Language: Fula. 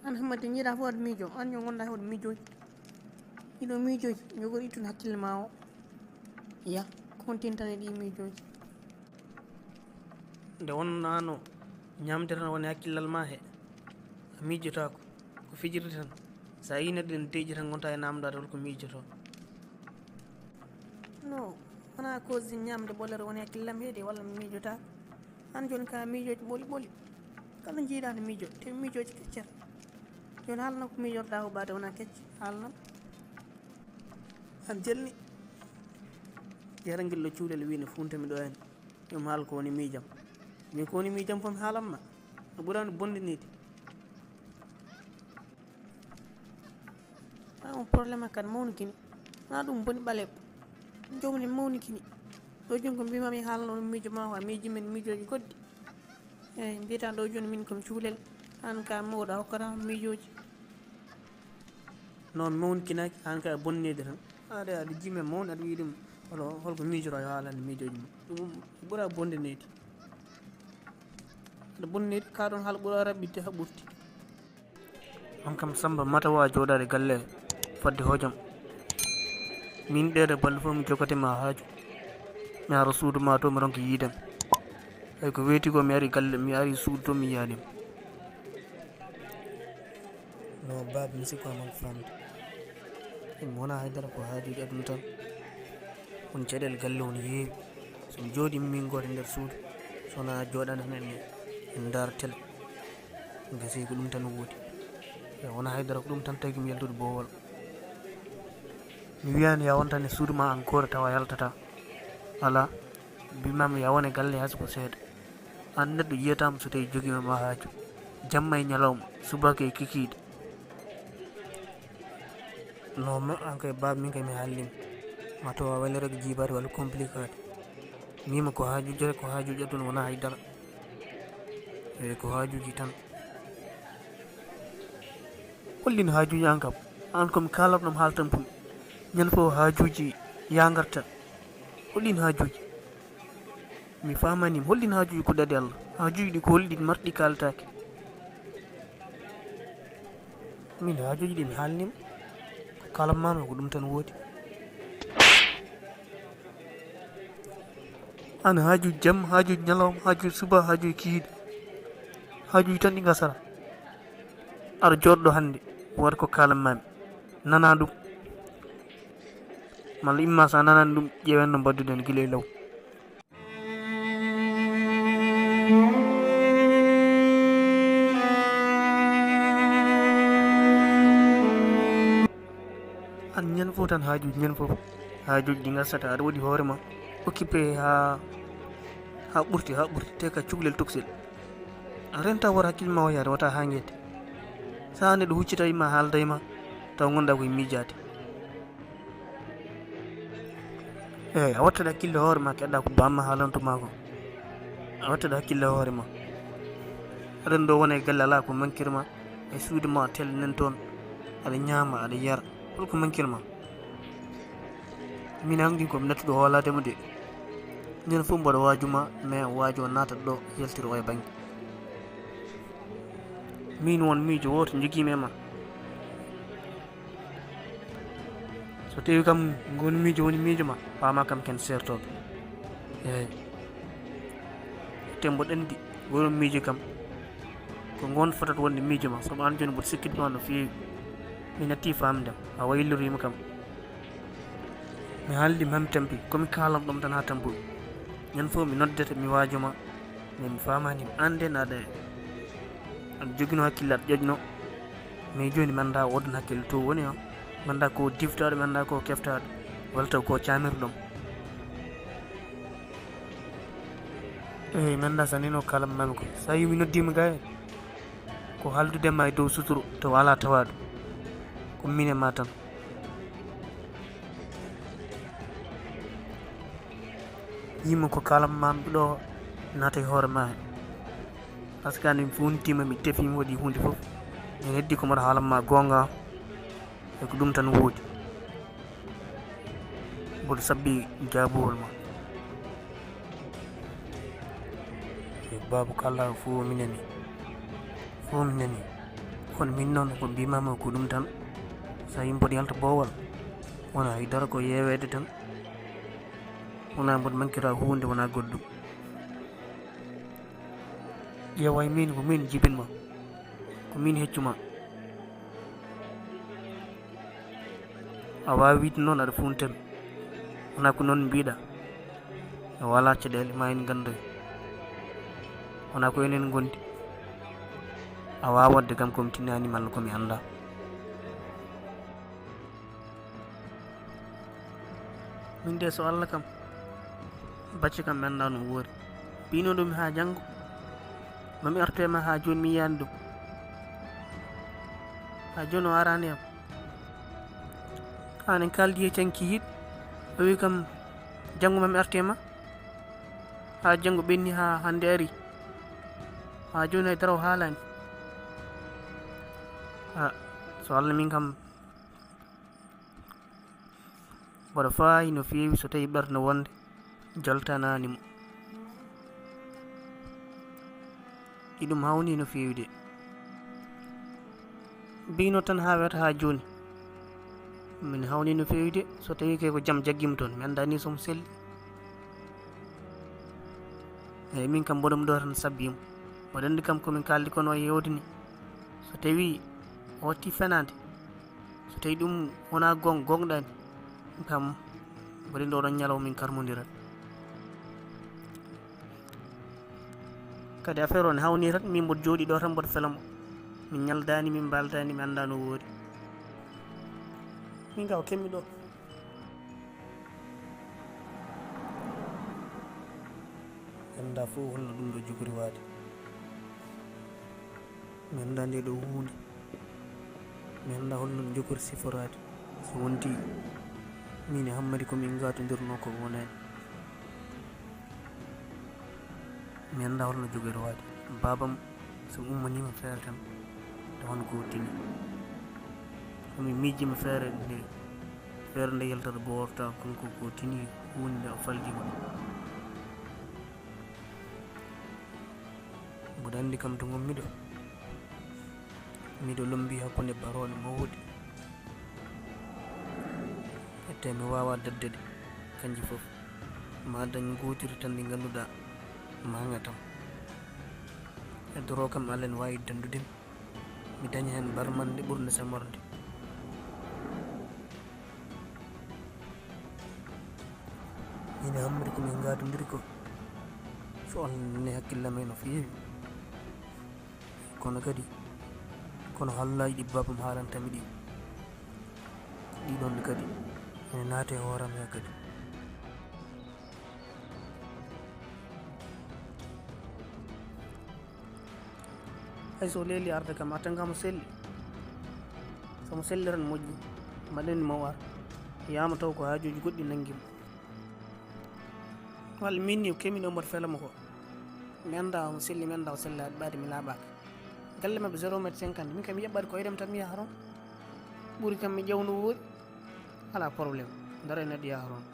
an Hamadi jiiɗa fof aɗa miijo, an yo gonɗa hoɗo miijoji, ɗiɗo miijoji jogor ittun hakkille ma o ya continue tan e ɗi miijoji. nde wonnano ñamde tan woni hakkillal ma he a miijotako ko fijirde tan, sa yi neɗɗo en deeƴi tan gonta e namdade holko miijoto. no wona cause ñamde ɓollere woni hakkillam heedi walla mi miijotako. an joni ka miijoji ɓoli ɓoli kala jiiɗa ne miijo te miijoji keccata. joni haalna ko miijorɗa ko ɓaade wona kecce haalnam an jelni jara guel ɗo cuulel wino funtami ɗo hen yomi haal ko woni miijam. min ko woni miijam fof mi haalanma no ɓurani bondinide. on probléme kadi mawnikini wona ɗum boni ɓaleɓ jomni mawnikini ɗo joni ko mbimami haalno miijo ma ko a miiji min miijoji goɗɗi eyyi mbiyata ɗo joni min komi cuulel an ka mawɗo a hokkata miijoji non mawnikinaki an ka bonnide tan aɗa jimi mawni aɗa wi ɗum holko miijoro yo haalande miijoji ma ɗum ɓuura bondinede aɗa bonnide ka ɗon haala ɓuura raɓɓitte ha ɓurti. on kam Samba mata wawa joɗade galle fadde hojam min ɗeɗe balɗe fof mi jogatema haaju mi ara suudu ma to mi ronki yiidem ay ko weeti ko mi ari galle mi ari suudu to mi yiyanim no babi mi sikko amal famde mi wona haydara ko haajuji aduna tan woni caɗele galle woni heewi somi jooɗi min goto nder suudu sowona joɗade tan en daara télé gasi ko ɗum tan woodi e wona haydara ko ɗum tan tagi mi yaltude bowol mi wiyani ya wontane suudu ma encore tawa yaltata ala mbimami ya wone galle hay soko seeɗa an neɗɗo yiyatama so tawi jogimama haaju jamma e ñalawma subaka e kikiɗe non an kay baaba min kay mi haallima ma tawa wallerege jibade walla compliquade mima ko haajuji ko haajuji aduna wona haydara e ko haajuji tan hollin haajuji an kam an komi kalatnom haaltan pul ñande fof haajuji yagarta hollin haajuji mi famanima hollin haajuji ko ɗaɗi Allah haajuji ɗi ko holɗi marɗi kalatake min haajuji ɗi mi haalnima ko kalanmami ko ɗum tan woodi an haajuji jamma haajuji ñalawma haajuji suba haajuji kihiɗe haajuji tan ɗi gasara aɗa joɗɗo hande waɗa ko kalanmami nana ɗum malla imma sa nanani ɗum ƴewen no mbadduɗen guila e law. an ñande fof tan haajuji ñande fof haajuji ɗi gassata aɗa waɗi hoorema occupé ha ɓurti te ka cukalel toksel a renta wota hakkille ma o yaade wata ha guede sa neɗɗo huccita imma haalda e ma taw gonɗa koye miijade eyyi a wattade hakkille hoore ma keɗɗa ko bamma haalantuma ko a wattade hakkille hoore ma aɗen ɗo wona e galle ala ko manquére ma e suude ma tel nen toon aɗa ñaama aɗa yara holko manquére ma min hanki komi nattuɗo hooladema de ñande fof mbaɗa waajuma mais waajo natat ɗo yaltira o e banggue min won miijo woto joguimi e ma so tawi kam ngoni miijo woni miijo ma pama kam ken sertoɓe eyyi te mboɗo andi gonon miijo kam ko gon fotata wonde miijo ma sobo an joni mboɗo sikkitma no fewi mi natti famdem a waylorima kam mi haaldi mami tampi komi kalam ɗom tan ha tampuɗo ñande fof mi noddete mi waajoma mais mi famanima anden aɗa joguino hakkille aɗa ƴoƴno mais joni mi anda wodon hakkille to woni o mi anda ko diftaɗo mi anda ko keftaɗo walla taw ko camirɗom eyyi mi anda sa nino kalanmami ko sa yi mi noddima ga hen ko haaldudema e dow suturu taw ala tawaɗo ko min e ma tan yimma ko kalanmami ɗo naata e hoore ma hen par ce que andi mi funtima mi tefi mi waɗi hunde foof mi heddi ko mbaɗa haalanma gonga e ko ɗum tan woodi mboɗo sabbi jaabuwol ma e babu kala fo minani kono min noon ko mbimama ko ɗum tan sa yimboɗo yalta boowal wona haydara ko yewede tan wona mboɗo mankira hunde wona goɗɗum. ƴeewa min ko min jibinma ko min heccuma a wawi wiide noon aɗa funtami wona ko noon mbiɗa a wala caɗele ma en gandoy wona ko enen gondi a wawa wadde kam komi tinnani malla komi anda. min de so Allah kam bacci kam mi anda no woori mbino ɗum ha janggo mami arto e ma ha joni mi yiyani ɗum ha joni o arani am an en kaldi e canki yiɗ o wi kam janggo mami arte ma ha janggo ɓenni ha hande ari ha joni haydara o haalani so Allah min kam mboɗo faayi no fewi so tawi ɓerde wonde jaltananimo iɗum hawni no fewi de mbino tan ha weta ha joni min hawni no fewi de so tawi kay ko jaam jaggima toon mi anda ni somo selli eyyi min kam mboɗo ɗo tan sabbimo mboɗo andi kam komin kaldi kono yewde ni so tawi o watti fenade so tawi ɗum wona gonɗani kam mboɗo andi oɗon ñalaw min karmodirat kadi affaire o ne hawni tan min mboɗo jooɗi ɗo tan mboɗo felamo min ñaldani min mbaldani mi anda no woori min ga o kemmi ɗo anda fo holno ɗum ɗo jogori waade mi anda nde ɗo hunde mi anda holno ɗum jogori siforade so wonti min e Hammadi komin gatodirno ko wonani mi anda holno jogori waade babam so ummanima feere tan tawan ko tini komi miijima feere nde yaltata boorta kanko ko tini hunde o faljima mboɗo andi kam to gommiɗo miɗo lombi hakkude barole mawɗe ette mi wawa daddede kanji foof ma dañ gotiri tan ɗi ganduɗa maga tam e doro kam Allah ne wawi dandudemi mi daña hen barmande ɓurde samorde min e Hammadi komin gadodiri ko so Allah nani hakkillam e no fewi kono hallaji ɗi babam haalantami ɗi ɗiɗon kadi ene naate e hooram he kadi hay so leeli arde kam attanga mo selli somo selliran moƴƴi mbaɗenni mo ar yama taw ko hajuji goɗɗi nanguimo walla min ni kemino mboɗo felamo ko mi anda omo selli mi anda o sellade ɓaade mi laaɓaka galle mabɓe 0,50 min kam mi yaɓɓade ko eɗem tan mi yaha toon ɓuuri kam mi ƴewno woori ala probléme dara e neɗɗo yaha toon